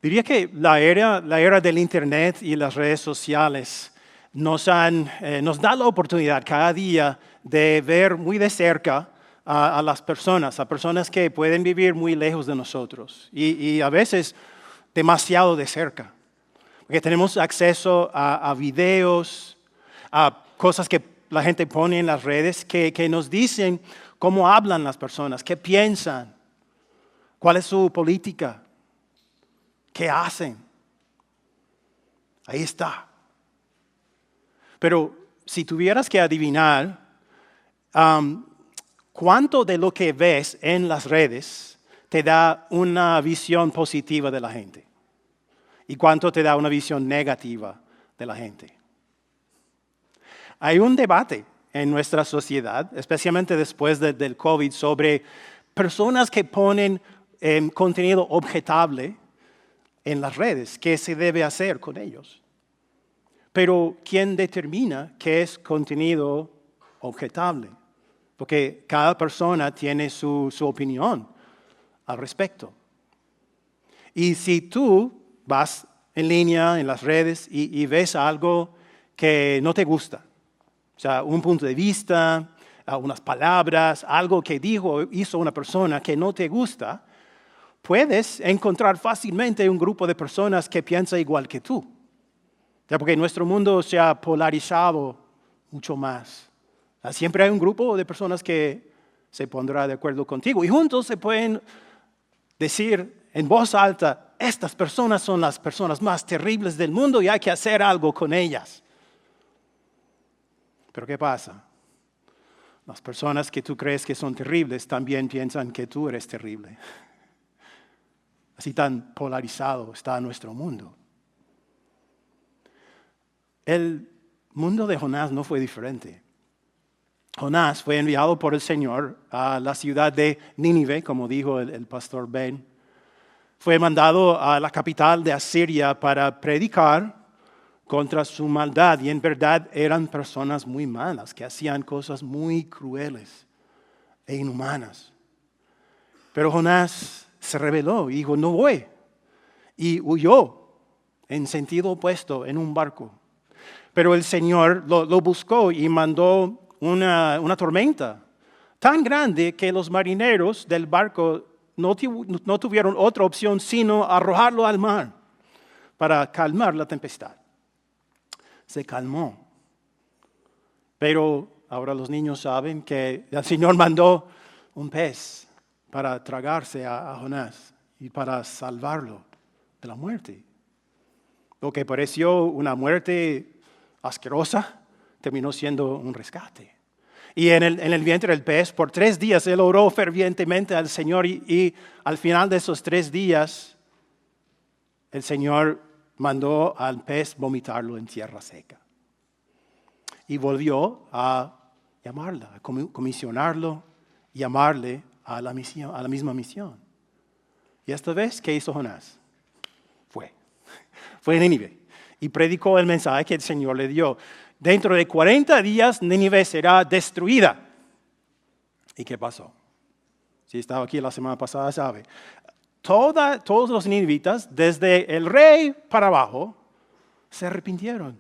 Diría que la era del Internet y las redes sociales nos da la oportunidad cada día de ver muy de cerca a las personas, a personas que pueden vivir muy lejos de nosotros y a veces demasiado de cerca. Porque tenemos acceso a videos, a cosas que la gente pone en las redes que nos dicen cómo hablan las personas, qué piensan, cuál es su política, qué hacen. Ahí está. Pero si tuvieras que adivinar cuánto de lo que ves en las redes te da una visión positiva de la gente y cuánto te da una visión negativa de la gente. Hay un debate en nuestra sociedad, especialmente después del COVID, sobre personas que ponen contenido objetable en las redes. ¿Qué se debe hacer con ellos? Pero ¿quién determina qué es contenido objetable? Porque cada persona tiene su opinión al respecto. Y si tú vas en línea, en las redes, y ves algo que no te gusta, o sea, un punto de vista, unas palabras, algo que hizo una persona que no te gusta, puedes encontrar fácilmente un grupo de personas que piensa igual que tú. O sea, porque nuestro mundo se ha polarizado mucho más. O sea, siempre hay un grupo de personas que se pondrá de acuerdo contigo y juntos se pueden decir en voz alta, estas personas son las personas más terribles del mundo y hay que hacer algo con ellas. Pero ¿qué pasa? Las personas que tú crees que son terribles también piensan que tú eres terrible. Así tan polarizado está nuestro mundo. El mundo de Jonás no fue diferente. Jonás fue enviado por el Señor a la ciudad de Nínive, como dijo el pastor Ben. Fue mandado a la capital de Asiria para predicar contra su maldad. Y en verdad eran personas muy malas, que hacían cosas muy crueles e inhumanas. Pero Jonás se rebeló y dijo, no voy. Y huyó en sentido opuesto en un barco. Pero el Señor lo buscó y mandó una tormenta tan grande que los marineros del barco no tuvieron otra opción sino arrojarlo al mar para calmar la tempestad. Se calmó. Pero ahora los niños saben que el Señor mandó un pez para tragarse a Jonás y para salvarlo de la muerte. Lo que pareció una muerte asquerosa terminó siendo un rescate. Y en el vientre del pez, por 3 días, él oró fervientemente al Señor y al final de esos 3 días, el Señor mandó al pez vomitarlo en tierra seca. Y volvió a llamarla, a comisionarlo, llamarle a la misma misión. Y esta vez, ¿qué hizo Jonás? Fue a Nínive y predicó el mensaje que el Señor le dio. Dentro de 40 días, Nínive será destruida. ¿Y qué pasó? Si estaba aquí la semana pasada, sabe. Todos los ninivitas, desde el rey para abajo, se arrepintieron.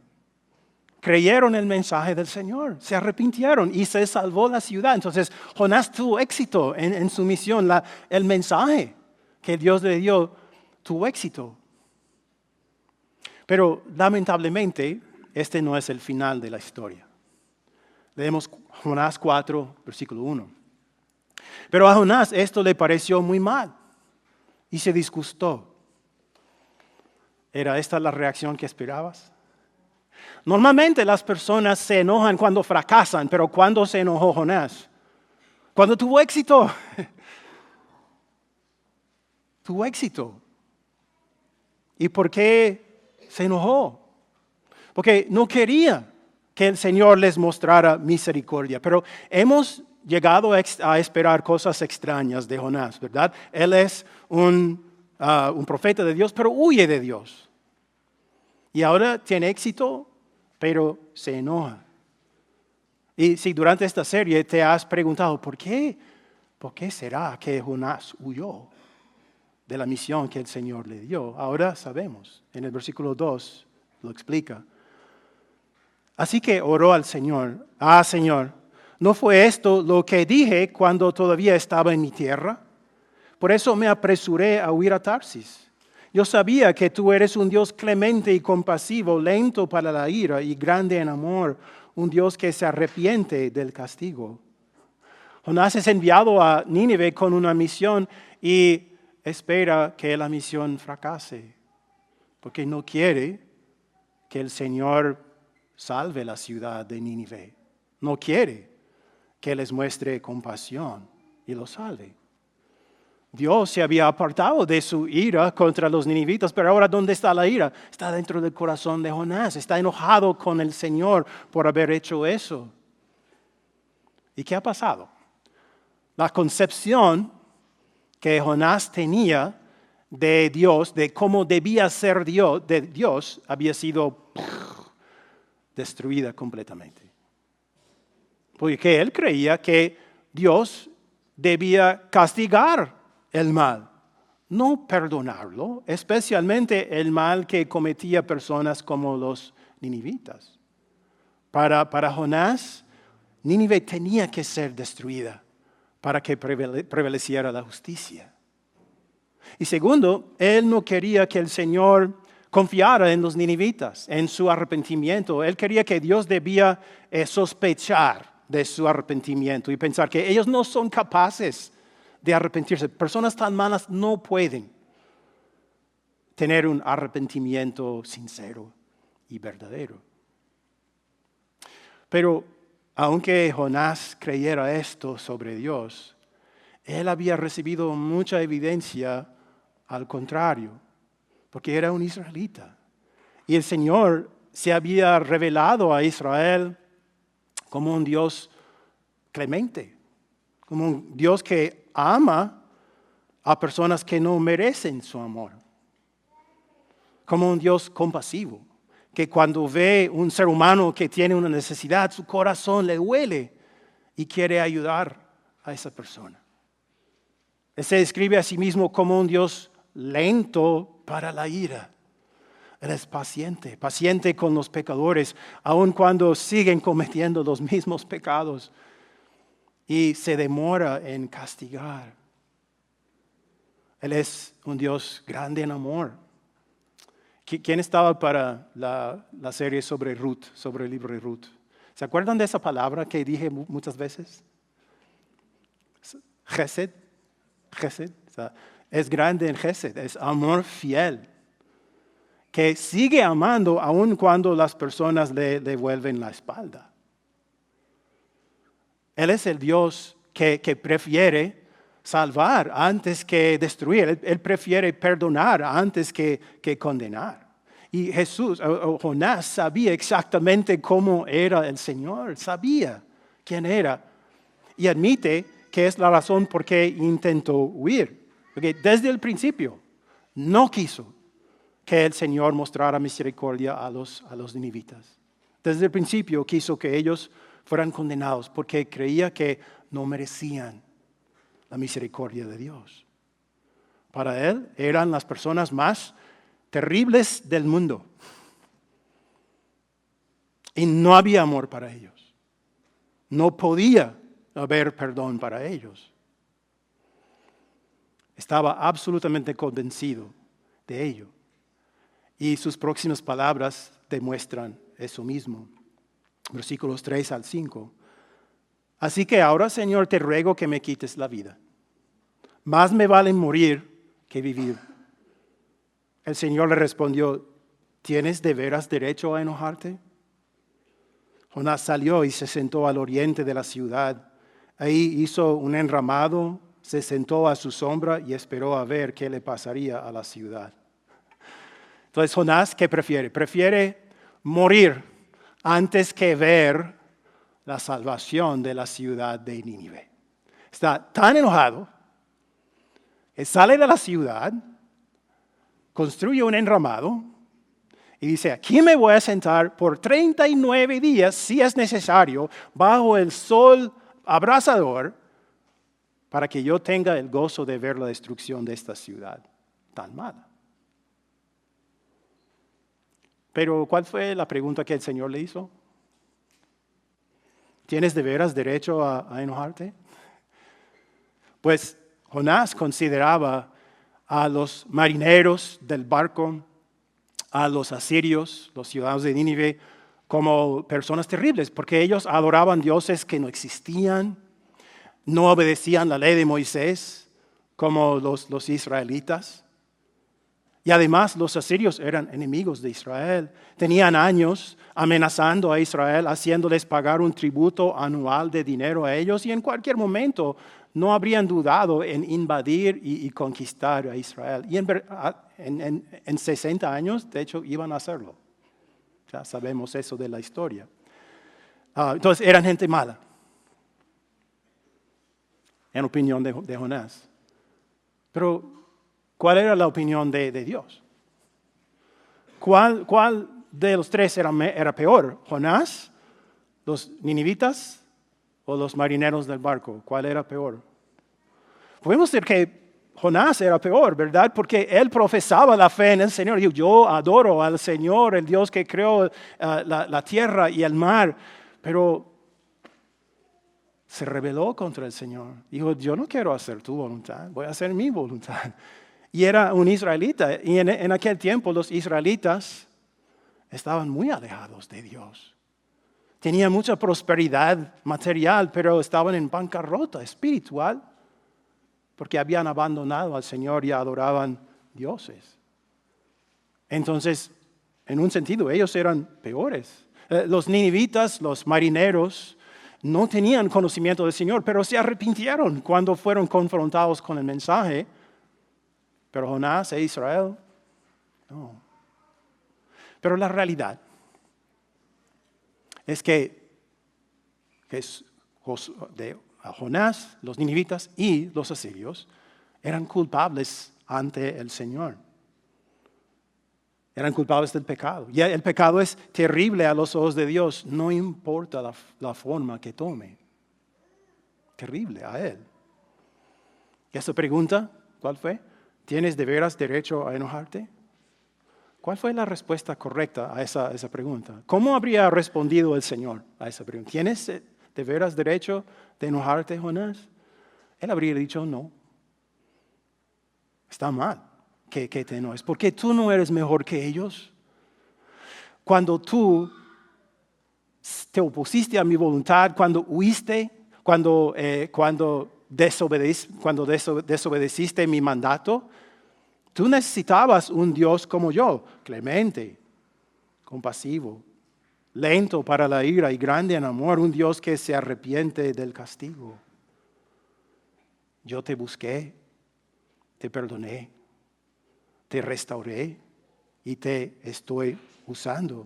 Creyeron el mensaje del Señor, se arrepintieron y se salvó la ciudad. Entonces, Jonás tuvo éxito en su misión. El mensaje que Dios le dio tuvo éxito. Pero lamentablemente, este no es el final de la historia. Leemos Jonás 4, versículo 1. Pero a Jonás esto le pareció muy mal y se disgustó. ¿Era esta la reacción que esperabas? Normalmente las personas se enojan cuando fracasan, pero ¿cuándo se enojó Jonás? Cuando tuvo éxito. Tuvo éxito. ¿Y por qué se enojó? Porque no quería que el Señor les mostrara misericordia. Pero hemos llegado a esperar cosas extrañas de Jonás, ¿verdad? Él es un profeta de Dios, pero huye de Dios. Y ahora tiene éxito, pero se enoja. Y si durante esta serie te has preguntado, ¿por qué será que Jonás huyó? de la misión que el Señor le dio. Ahora sabemos, en el versículo 2 lo explica. Así que oró al Señor, Señor, ¿no fue esto lo que dije cuando todavía estaba en mi tierra? Por eso me apresuré a huir a Tarsis. Yo sabía que tú eres un Dios clemente y compasivo, lento para la ira y grande en amor, un Dios que se arrepiente del castigo. Jonás es enviado a Nínive con una misión y espera que la misión fracase, porque no quiere que el Señor salve la ciudad de Nínive. No quiere que les muestre compasión y lo salve. Dios se había apartado de su ira contra los ninivitas, pero ahora ¿dónde está la ira? Está dentro del corazón de Jonás. Está enojado con el Señor por haber hecho eso. ¿Y qué ha pasado? La concepción que Jonás tenía de Dios, de cómo debía ser Dios, de Dios, había sido destruida completamente. Porque él creía que Dios debía castigar el mal, no perdonarlo, especialmente el mal que cometía personas como los ninivitas. Para Jonás, Nínive tenía que ser destruida para que prevaleciera la justicia. Y segundo, él no quería que el Señor confiara en los ninivitas, en su arrepentimiento. Él quería que Dios debía sospechar de su arrepentimiento y pensar que ellos no son capaces de arrepentirse. Personas tan malas no pueden tener un arrepentimiento sincero y verdadero. Pero aunque Jonás creyera esto sobre Dios, él había recibido mucha evidencia al contrario, porque era un israelita. Y el Señor se había revelado a Israel como un Dios clemente, como un Dios que ama a personas que no merecen su amor, como un Dios compasivo, que cuando ve un ser humano que tiene una necesidad, su corazón le duele y quiere ayudar a esa persona. Él se describe a sí mismo como un Dios lento para la ira. Él es paciente, paciente con los pecadores, aun cuando siguen cometiendo los mismos pecados, y se demora en castigar. Él es un Dios grande en amor. ¿Quién estaba para la serie sobre Ruth, sobre el libro de Ruth? ¿Se acuerdan de esa palabra que dije muchas veces? Chesed. Chesed. O sea, es grande en Chesed, es amor fiel, que sigue amando aun cuando las personas le devuelven la espalda. Él es el Dios que prefiere salvar antes que destruir. Él prefiere perdonar antes que condenar. Y Jonás sabía exactamente cómo era el Señor, sabía quién era. Y admite que es la razón por qué intentó huir. Porque desde el principio no quiso que el Señor mostrara misericordia a los ninivitas. Desde el principio quiso que ellos fueran condenados porque creía que no merecían la misericordia de Dios. Para él eran las personas más terribles del mundo. Y no había amor para ellos. No podía haber perdón para ellos. Estaba absolutamente convencido de ello. Y sus próximas palabras demuestran eso mismo. Versículos 3 al 5. Así que ahora, Señor, te ruego que me quites la vida. Más me vale morir que vivir. El Señor le respondió, ¿tienes de veras derecho a enojarte? Jonás salió y se sentó al oriente de la ciudad. Ahí hizo un enramado, se sentó a su sombra y esperó a ver qué le pasaría a la ciudad. Entonces, Jonás, ¿qué prefiere? Prefiere morir antes que ver la salvación de la ciudad de Nínive. Está tan enojado que sale de la ciudad, construye un enramado y dice, aquí me voy a sentar por 39 días, si es necesario, bajo el sol abrasador, para que yo tenga el gozo de ver la destrucción de esta ciudad. tan mala. Pero ¿cuál fue la pregunta que el Señor le hizo? ¿Tienes de veras derecho a enojarte? Pues Jonás consideraba a los marineros del barco, a los asirios, los ciudadanos de Nínive, como personas terribles, porque ellos adoraban dioses que no existían, no obedecían la ley de Moisés, como los israelitas. Y además los asirios eran enemigos de Israel. Tenían años amenazando a Israel, haciéndoles pagar un tributo anual de dinero a ellos, y en cualquier momento no habrían dudado en invadir y conquistar a Israel. Y en 60 años, de hecho, iban a hacerlo. Ya sabemos eso de la historia. Entonces eran gente mala, en opinión de Jonás. Pero ¿cuál era la opinión de Dios? ¿Cuál de los tres era peor? ¿Jonás, los ninivitas o los marineros del barco? ¿Cuál era peor? Podemos decir que Jonás era peor, ¿verdad? Porque él profesaba la fe en el Señor. Dijo, yo adoro al Señor, el Dios que creó la tierra y el mar. Pero se rebeló contra el Señor. Dijo, yo no quiero hacer tu voluntad, voy a hacer mi voluntad. Y era un israelita. Y en aquel tiempo los israelitas estaban muy alejados de Dios. Tenían mucha prosperidad material, pero estaban en bancarrota espiritual porque habían abandonado al Señor y adoraban dioses. Entonces, en un sentido, ellos eran peores. Los ninivitas, los marineros, no tenían conocimiento del Señor, pero se arrepintieron cuando fueron confrontados con el mensaje. Pero Jonás e Israel, no. Pero la realidad es que Jonás, los ninivitas y los asirios eran culpables ante el Señor. Eran culpables del pecado. Y el pecado es terrible a los ojos de Dios, no importa la forma que tome. Terrible a Él. ¿Y esa pregunta cuál fue? ¿Tienes de veras derecho a enojarte? ¿Cuál fue la respuesta correcta a esa pregunta? ¿Cómo habría respondido el Señor a esa pregunta? ¿Tienes de veras derecho de enojarte, Jonás? Él habría dicho no. Está mal que te enojes, porque tú no eres mejor que ellos. Cuando tú te opusiste a mi voluntad, cuando huiste, cuando desobedeciste mi mandato, tú necesitabas un Dios como yo, clemente, compasivo, lento para la ira y grande en amor, un Dios que se arrepiente del castigo. Yo te busqué, te perdoné, te restauré y te estoy usando.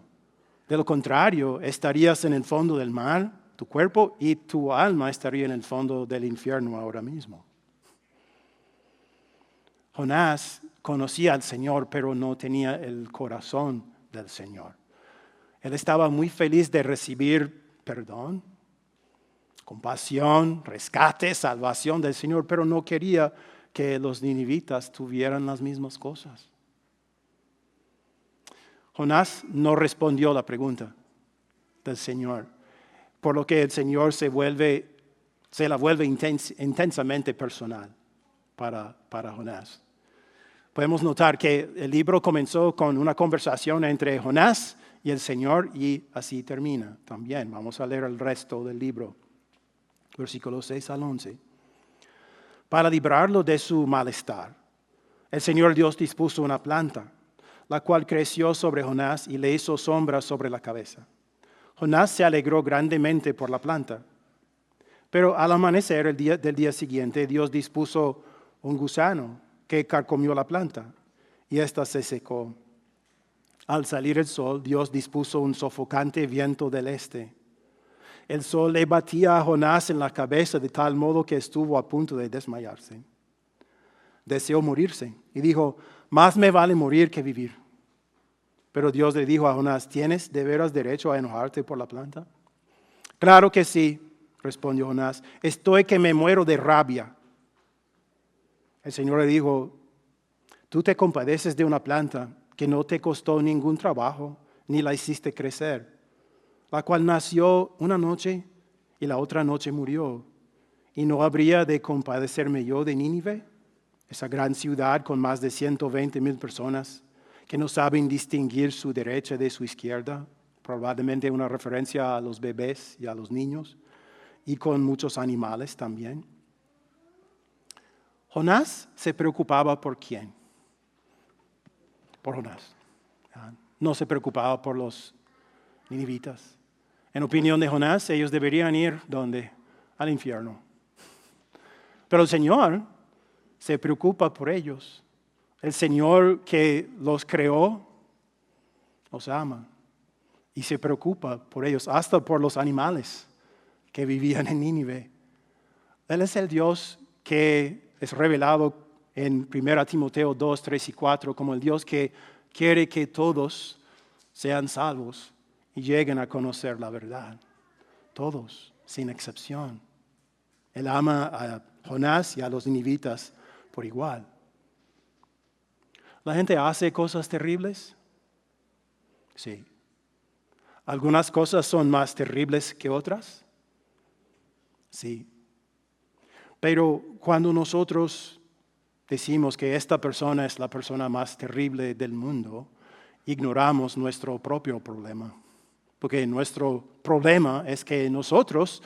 De lo contrario, estarías en el fondo del mar, tu cuerpo y tu alma estaría en el fondo del infierno ahora mismo. Jonás conocía al Señor, pero no tenía el corazón del Señor. Él estaba muy feliz de recibir perdón, compasión, rescate, salvación del Señor, pero no quería que los ninivitas tuvieran las mismas cosas. Jonás no respondió la pregunta del Señor, por lo que el Señor se la vuelve intensamente personal para Jonás. Podemos notar que el libro comenzó con una conversación entre Jonás y el Señor y así termina también. Vamos a leer el resto del libro, versículos 6 al 11. Para librarlo de su malestar, el Señor Dios dispuso una planta, la cual creció sobre Jonás y le hizo sombra sobre la cabeza. Jonás se alegró grandemente por la planta. Pero al amanecer del día siguiente, Dios dispuso un gusano que carcomió la planta y ésta se secó. Al salir el sol, Dios dispuso un sofocante viento del este. El sol le batía a Jonás en la cabeza de tal modo que estuvo a punto de desmayarse. Deseó morirse y dijo, más me vale morir que vivir. Pero Dios le dijo a Jonás, ¿tienes de veras derecho a enojarte por la planta? Claro que sí, respondió Jonás, estoy que me muero de rabia. El Señor le dijo, Tú te compadeces de una planta que no te costó ningún trabajo, ni la hiciste crecer, la cual nació una noche y la otra noche murió. ¿Y no habría de compadecerme yo de Nínive, esa gran ciudad con más de 120,000 personas que no saben distinguir su derecha de su izquierda? Probablemente una referencia a los bebés y a los niños, y con muchos animales también. Jonás se preocupaba por quién. Por Jonás. No se preocupaba por los ninivitas. En opinión de Jonás, ellos deberían ir ¿dónde? Al infierno. Pero el Señor se preocupa por ellos. El Señor que los creó, los ama y se preocupa por ellos, hasta por los animales que vivían en Nínive. Él es el Dios que es revelado en 1 Timoteo 2, 3 y 4 como el Dios que quiere que todos sean salvos y lleguen a conocer la verdad. Todos, sin excepción. Él ama a Jonás y a los ninivitas por igual. ¿La gente hace cosas terribles? Sí. ¿Algunas cosas son más terribles que otras? Sí. Pero cuando nosotros decimos que esta persona es la persona más terrible del mundo, ignoramos nuestro propio problema. Porque nuestro problema es que nosotros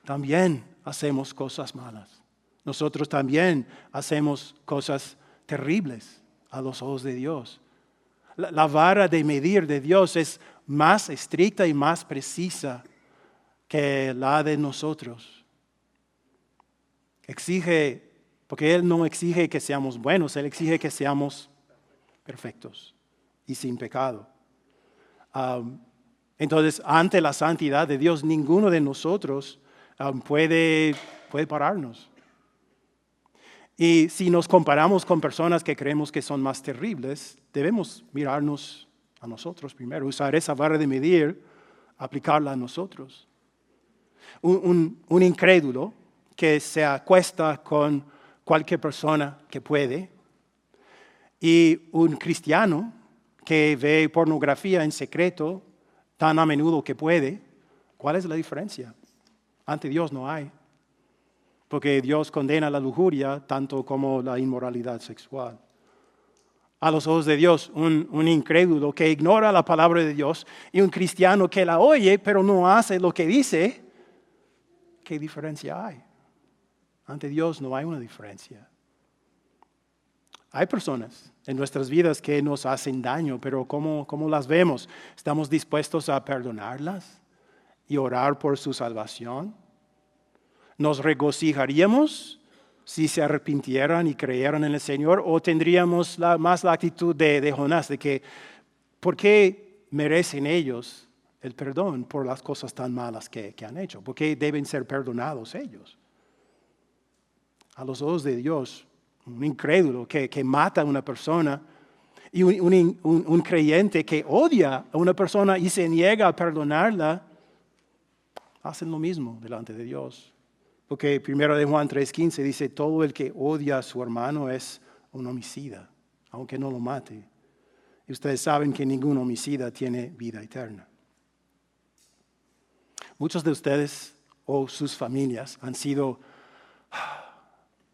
también hacemos cosas malas. Nosotros también hacemos cosas terribles a los ojos de Dios. La vara de medir de Dios es más estricta y más precisa que la de nosotros. Exige, porque Él no exige que seamos buenos, Él exige que seamos perfectos y sin pecado. Entonces, ante la santidad de Dios, ninguno de nosotros puede pararnos. Y si nos comparamos con personas que creemos que son más terribles, debemos mirarnos a nosotros primero, usar esa vara de medir, aplicarla a nosotros. Un incrédulo que se acuesta con cualquier persona que puede, y un cristiano que ve pornografía en secreto tan a menudo que puede, ¿cuál es la diferencia? Ante Dios no hay. Porque Dios condena la lujuria tanto como la inmoralidad sexual. A los ojos de Dios, un incrédulo que ignora la palabra de Dios y un cristiano que la oye pero no hace lo que dice, ¿qué diferencia hay? Ante Dios no hay una diferencia. Hay personas en nuestras vidas que nos hacen daño, pero ¿cómo las vemos? ¿Estamos dispuestos a perdonarlas y orar por su salvación? ¿Nos regocijaríamos si se arrepintieran y creyeran en el Señor? ¿O tendríamos más la actitud de Jonás, de que ¿por qué merecen ellos el perdón por las cosas tan malas que han hecho? ¿Por qué deben ser perdonados ellos? A los ojos de Dios, un incrédulo que mata a una persona y un creyente que odia a una persona y se niega a perdonarla, hacen lo mismo delante de Dios. Porque 1 Juan 3:15 dice, todo el que odia a su hermano es un homicida, aunque no lo mate. Y ustedes saben que ningún homicida tiene vida eterna. Muchos de ustedes o sus familias han sido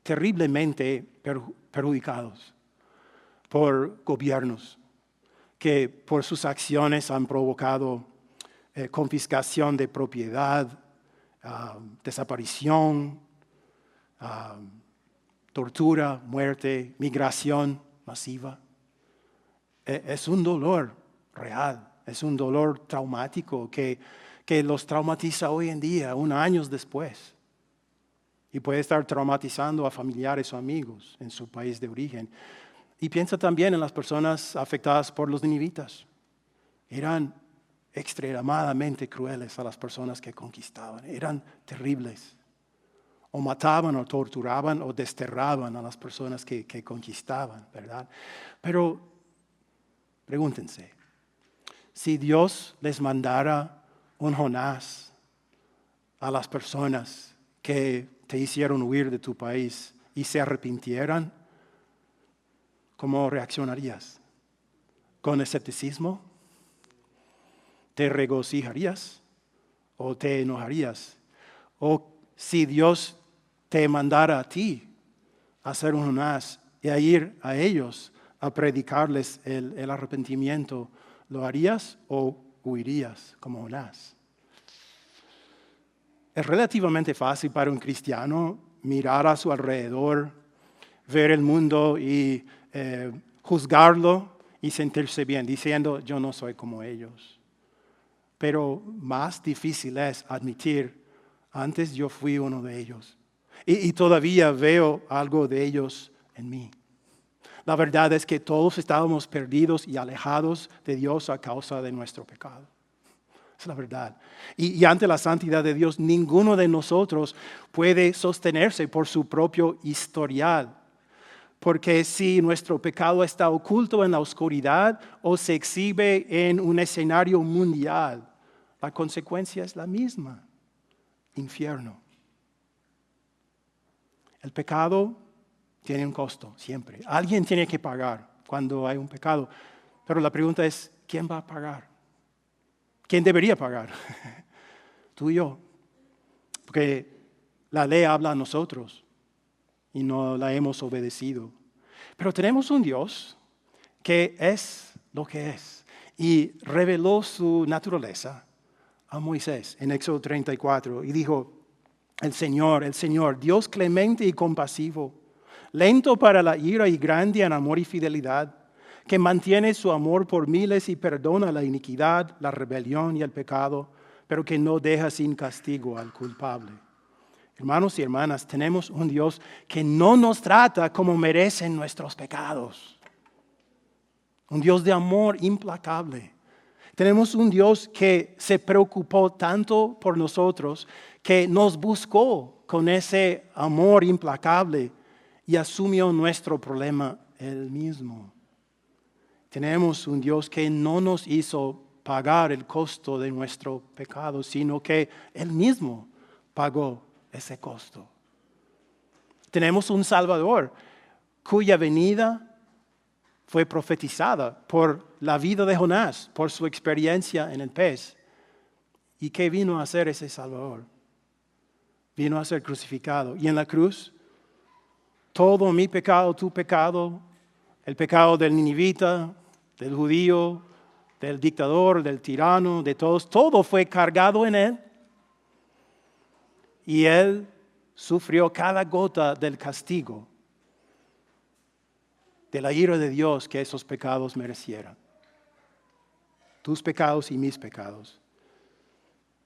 terriblemente perjudicados por gobiernos que por sus acciones han provocado confiscación de propiedad, desaparición, tortura, muerte, migración masiva. Es un dolor real, es un dolor traumático que los traumatiza hoy en día, años después. Y puede estar traumatizando a familiares o amigos en su país de origen. Y piensa también en las personas afectadas por los ninivitas. Eran extremadamente crueles a las personas que conquistaban. Eran terribles. O mataban o torturaban o desterraban a las personas que conquistaban, ¿verdad? Pero pregúntense, si Dios les mandara un Jonás a las personas que te hicieron huir de tu país y se arrepintieran, ¿cómo reaccionarías? ¿Con escepticismo? ¿Te regocijarías o te enojarías? O si Dios te mandara a ti a ser un Jonás y a ir a ellos a predicarles el arrepentimiento, ¿lo harías o huirías como Jonás? Es relativamente fácil para un cristiano mirar a su alrededor, ver el mundo y juzgarlo y sentirse bien, diciendo, yo no soy como ellos. Pero más difícil es admitir, antes yo fui uno de ellos. Y todavía veo algo de ellos en mí. La verdad es que todos estábamos perdidos y alejados de Dios a causa de nuestro pecado. Es la verdad. Y ante la santidad de Dios, ninguno de nosotros puede sostenerse por su propio historial. Porque si nuestro pecado está oculto en la oscuridad o se exhibe en un escenario mundial, la consecuencia es la misma: infierno. El pecado tiene un costo, siempre. Alguien tiene que pagar cuando hay un pecado. Pero la pregunta es, ¿quién va a pagar? ¿Quién debería pagar? Tú y yo. Porque la ley habla a nosotros y no la hemos obedecido. Pero tenemos un Dios que es lo que es y reveló su naturaleza a Moisés en Éxodo 34 y dijo, el Señor, Dios clemente y compasivo, lento para la ira y grande en amor y fidelidad, que mantiene su amor por miles y perdona la iniquidad, la rebelión y el pecado, pero que no deja sin castigo al culpable. Hermanos y hermanas, tenemos un Dios que no nos trata como merecen nuestros pecados. Un Dios de amor implacable. Tenemos un Dios que se preocupó tanto por nosotros que nos buscó con ese amor implacable y asumió nuestro problema él mismo. Tenemos un Dios que no nos hizo pagar el costo de nuestro pecado, sino que él mismo pagó ese costo. Tenemos un Salvador cuya venida fue profetizada por la vida de Jonás, por su experiencia en el pez. ¿Y qué vino a hacer ese Salvador? Vino a ser crucificado. Y en la cruz, todo mi pecado, tu pecado, el pecado del ninivita, del judío, del dictador, del tirano, de todos, todo fue cargado en él. Y él sufrió cada gota del castigo, de la ira de Dios que esos pecados merecieran. Tus pecados y mis pecados.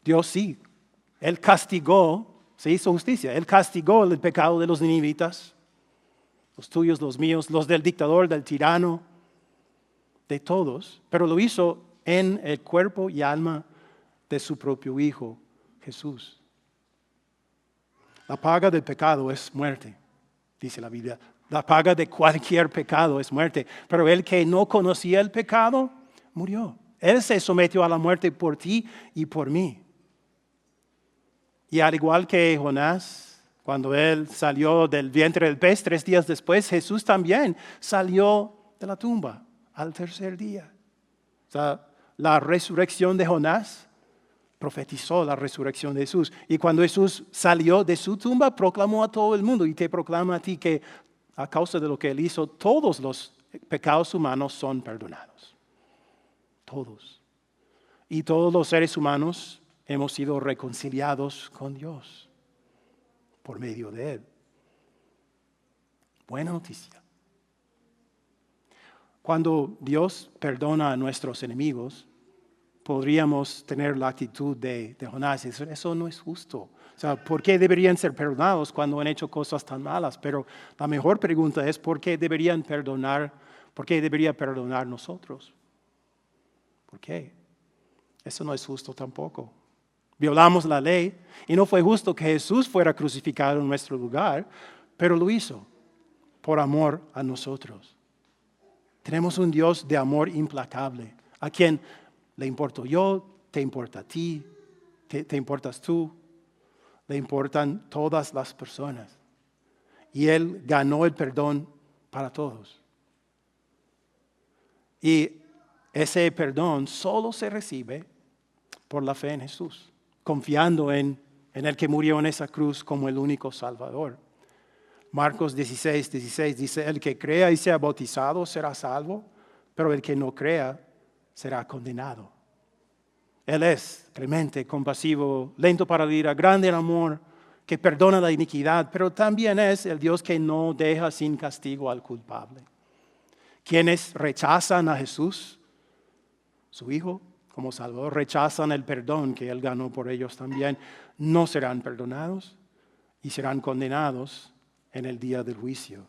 Dios sí, él castigó, se hizo justicia, él castigó el pecado de los ninivitas, los tuyos, los míos, los del dictador, del tirano, de todos, pero lo hizo en el cuerpo y alma de su propio Hijo, Jesús. La paga del pecado es muerte, dice la Biblia. La paga de cualquier pecado es muerte. Pero el que no conocía el pecado, murió. Él se sometió a la muerte por ti y por mí. Y al igual que Jonás, cuando él salió del vientre del pez 3 días después, Jesús también salió de la tumba al tercer día. O sea, la resurrección de Jonás profetizó la resurrección de Jesús. Y cuando Jesús salió de su tumba, proclamó a todo el mundo y te proclama a ti que a causa de lo que él hizo, todos los pecados humanos son perdonados. Todos. Y todos los seres humanos hemos sido reconciliados con Dios por medio de él. Buena noticia. Cuando Dios perdona a nuestros enemigos, podríamos tener la actitud de Jonás. Eso no es justo. O sea, ¿por qué deberían ser perdonados cuando han hecho cosas tan malas? Pero la mejor pregunta es, ¿por qué deberían perdonar? ¿Por qué debería perdonar nosotros? ¿Por qué? Eso no es justo tampoco. Violamos la ley y no fue justo que Jesús fuera crucificado en nuestro lugar, pero lo hizo por amor a nosotros. Tenemos un Dios de amor implacable, a quien le importo yo, te importa a ti, te importas tú, le importan todas las personas. Y Él ganó el perdón para todos. Y ese perdón solo se recibe por la fe en Jesús, confiando en el que murió en esa cruz como el único Salvador. Marcos 16:16 dice, el que crea y sea bautizado será salvo, pero el que no crea será condenado. Él es clemente, compasivo, lento para la ira, grande en amor, que perdona la iniquidad, pero también es el Dios que no deja sin castigo al culpable. Quienes rechazan a Jesús, su Hijo, como Salvador, rechazan el perdón que Él ganó por ellos también, no serán perdonados y serán condenados en el día del juicio.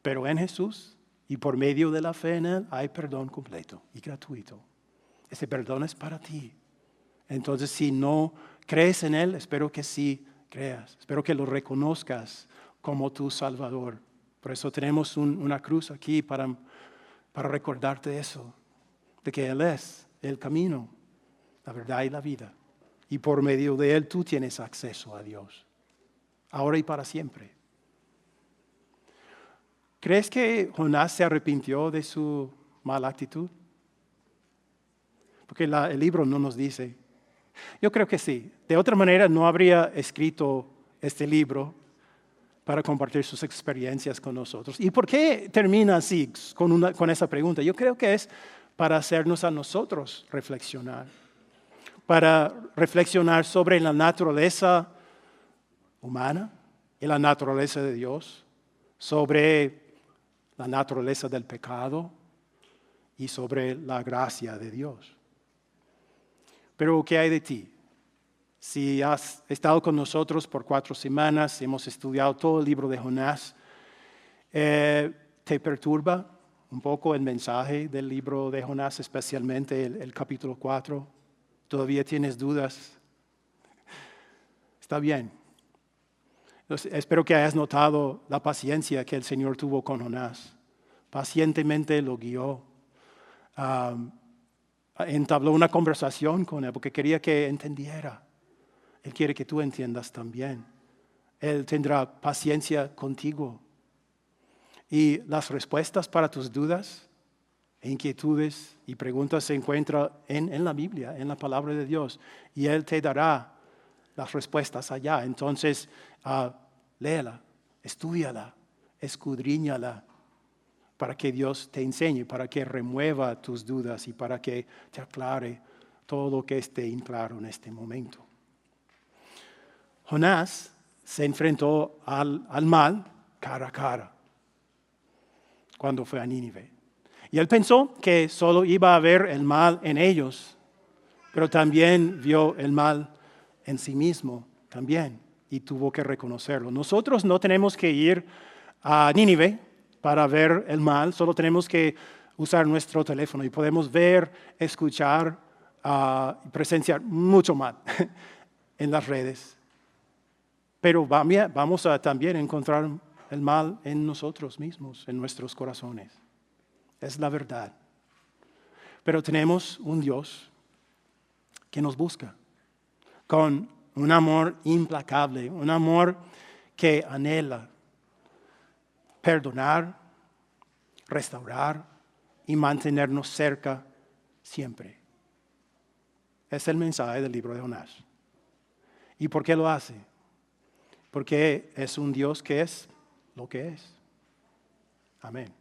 Pero en Jesús y por medio de la fe en Él hay perdón completo y gratuito. Ese perdón es para ti. Entonces, si no crees en Él, espero que sí creas. Espero que lo reconozcas como tu Salvador. Por eso tenemos una cruz aquí para recordarte eso, de que Él es el camino, la verdad y la vida. Y por medio de Él tú tienes acceso a Dios, ahora y para siempre. ¿Crees que Jonás se arrepintió de su mala actitud? Porque el libro no nos dice. Yo creo que sí. De otra manera no habría escrito este libro para compartir sus experiencias con nosotros. ¿Y por qué termina así con esa pregunta? Yo creo que es para hacernos a nosotros reflexionar. Para reflexionar sobre la naturaleza humana y la naturaleza de Dios, sobre la naturaleza del pecado y sobre la gracia de Dios. Pero ¿qué hay de ti? Si has estado con nosotros por 4 semanas, hemos estudiado todo el libro de Jonás, ¿te perturba un poco el mensaje del libro de Jonás, especialmente el capítulo 4? ¿Todavía tienes dudas? Está bien. Entonces, espero que hayas notado la paciencia que el Señor tuvo con Jonás. Pacientemente lo guió. Entabló una conversación con él porque quería que entendiera. Él quiere que tú entiendas también. Él tendrá paciencia contigo. Y las respuestas para tus dudas, inquietudes y preguntas se encuentran en la Biblia, en la palabra de Dios. Y Él te dará las respuestas allá. Entonces, léela, estúdiala, escudriñala, para que Dios te enseñe, para que remueva tus dudas y para que te aclare todo lo que esté inclaro en este momento. Jonás se enfrentó al mal cara a cara cuando fue a Nínive. Y él pensó que solo iba a ver el mal en ellos, pero también vio el mal en sí mismo también y tuvo que reconocerlo. Nosotros no tenemos que ir a Nínive para ver el mal, solo tenemos que usar nuestro teléfono y podemos ver, escuchar y presenciar mucho mal en las redes. Pero vamos a también encontrar el mal en nosotros mismos, en nuestros corazones. Es la verdad. Pero tenemos un Dios que nos busca con un amor implacable, un amor que anhela perdonar, restaurar y mantenernos cerca siempre. Es el mensaje del libro de Jonás. ¿Y por qué lo hace? Porque es un Dios que es lo que es. Amén.